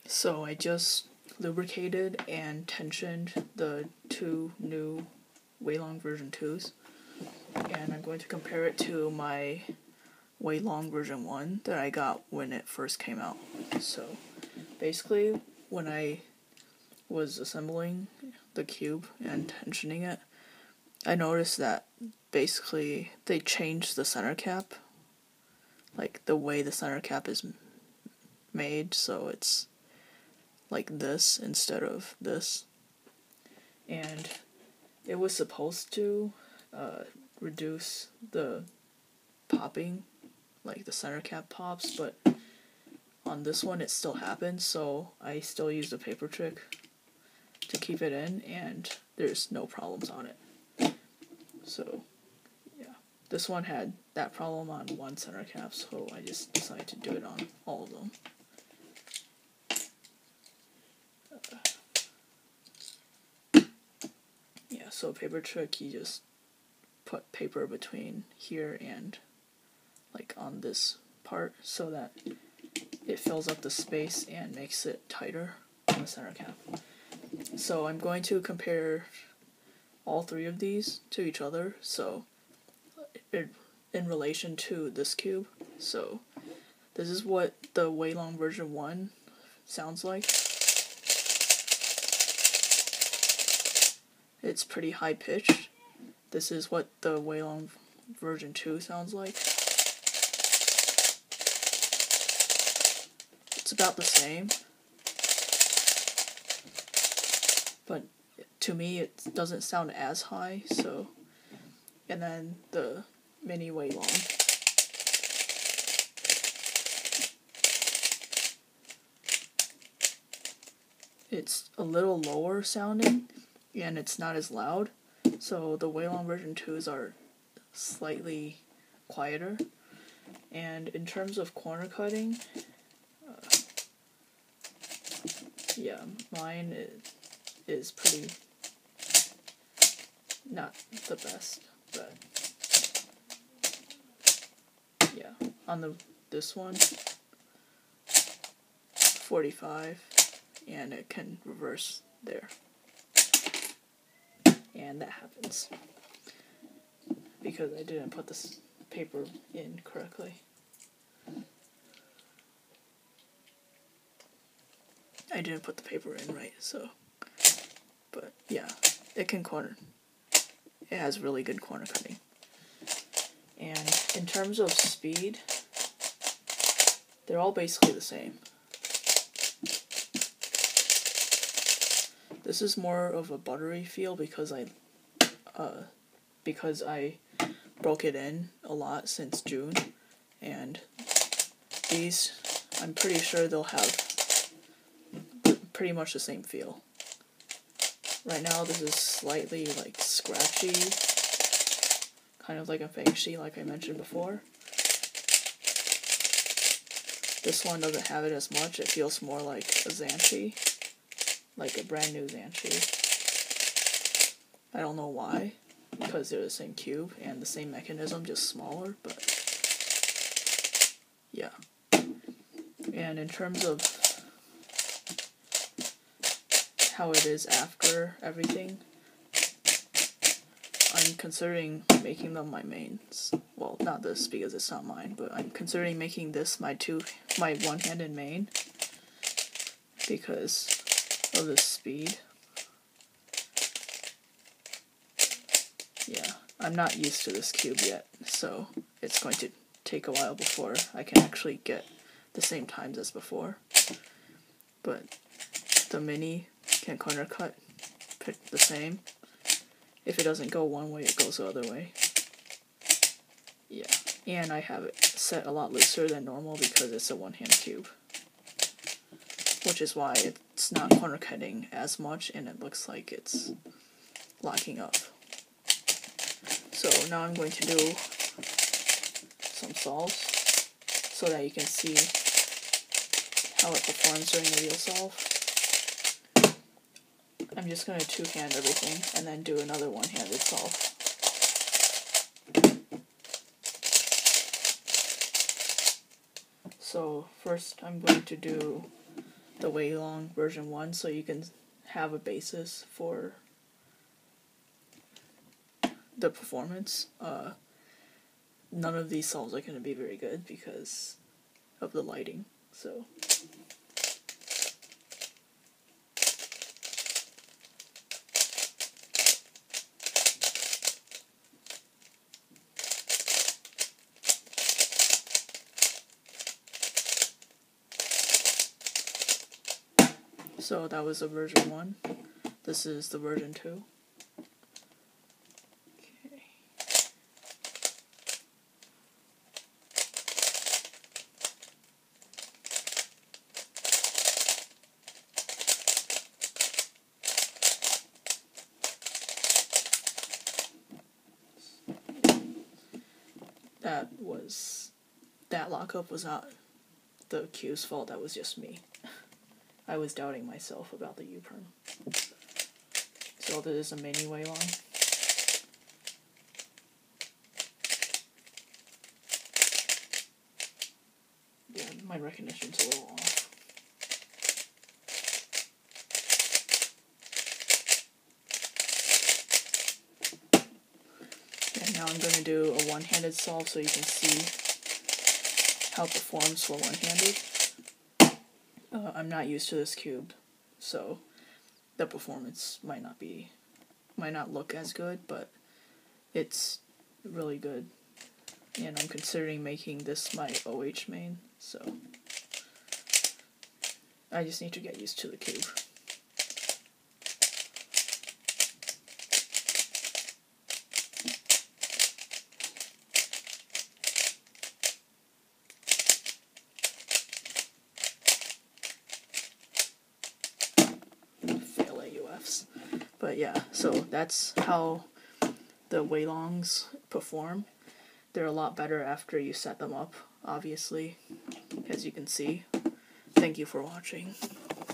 So I just lubricated and tensioned the two new Weilong version 2s, and I'm going to compare it to my Weilong version 1 that I got when it first came out. So basically, when I was assembling the cube and tensioning it, I noticed that basically they changed the center cap, like the way the center cap is made, so it's like this instead of this. And it was supposed to reduce the popping, like the center cap pops, but on this one it still happens, so I still used a paper trick to keep it in, and there's no problems on it. So yeah, this one had that problem on one center cap, so I just decided to do it on all of them. Yeah, so paper trick, you just put paper between here and like on this part so that it fills up the space and makes it tighter on the center cap. So I'm going to compare all three of these to each other, so in relation to this cube. So this is what the Weilong version 1 sounds like. It's pretty high pitched. This is what the Weilong version 2 sounds like. It's about the same, but to me it doesn't sound as high, so. And then the mini Weilong. It's a little lower sounding, and it's not as loud, so the Weilong version 2s are slightly quieter. And in terms of corner cutting, yeah, mine is pretty not the best, but yeah, on this one, 45, and it can reverse there. And that happens because I didn't put this paper in correctly. I didn't put the paper in right, so. But yeah, it can corner. It has really good corner cutting. And in terms of speed, they're all basically the same. This is more of a buttery feel because I broke it in a lot since June, and these, I'm pretty sure they'll have pretty much the same feel. Right now this is slightly like scratchy, kind of like a fengshi like I mentioned before. This one doesn't have it as much, it feels more like a Zanchi, like a brand new Zanchi. I don't know why, because they're the same cube and the same mechanism, just smaller, but yeah. And in terms of how it is after everything, I'm considering making them my mains. Well, not this because it's not mine, but I'm considering making this my one-handed main because of the speed. Yeah, I'm not used to this cube yet, so it's going to take a while before I can actually get the same times as before. But the mini can corner cut the same. If it doesn't go one way, it goes the other way. Yeah, and I have it set a lot looser than normal because it's a one-hand cube, which is why it's not corner cutting as much and it looks like it's locking up. So now I'm going to do some solves so that you can see how it performs during the real solve. I'm just going to two-hand everything and then do another one-handed solve. So first I'm going to do the Weilong version 1 so you can have a basis for the performance. None of these solves are going to be very good because of the lighting, so... So that was the version 1. This is the version 2. Okay. That lockup was not the cue's fault, that was just me. I was doubting myself about the U-perm. So this is a mini Weilong. Yeah, my recognition's a little off. And now I'm going to do a one-handed solve so you can see how it performs for one-handed. I'm not used to this cube, so the performance might not look as good, but it's really good. And I'm considering making this my OH main, so I just need to get used to the cube. But yeah, so that's how the Weilongs perform. They're a lot better after you set them up, obviously, as you can see. Thank you for watching.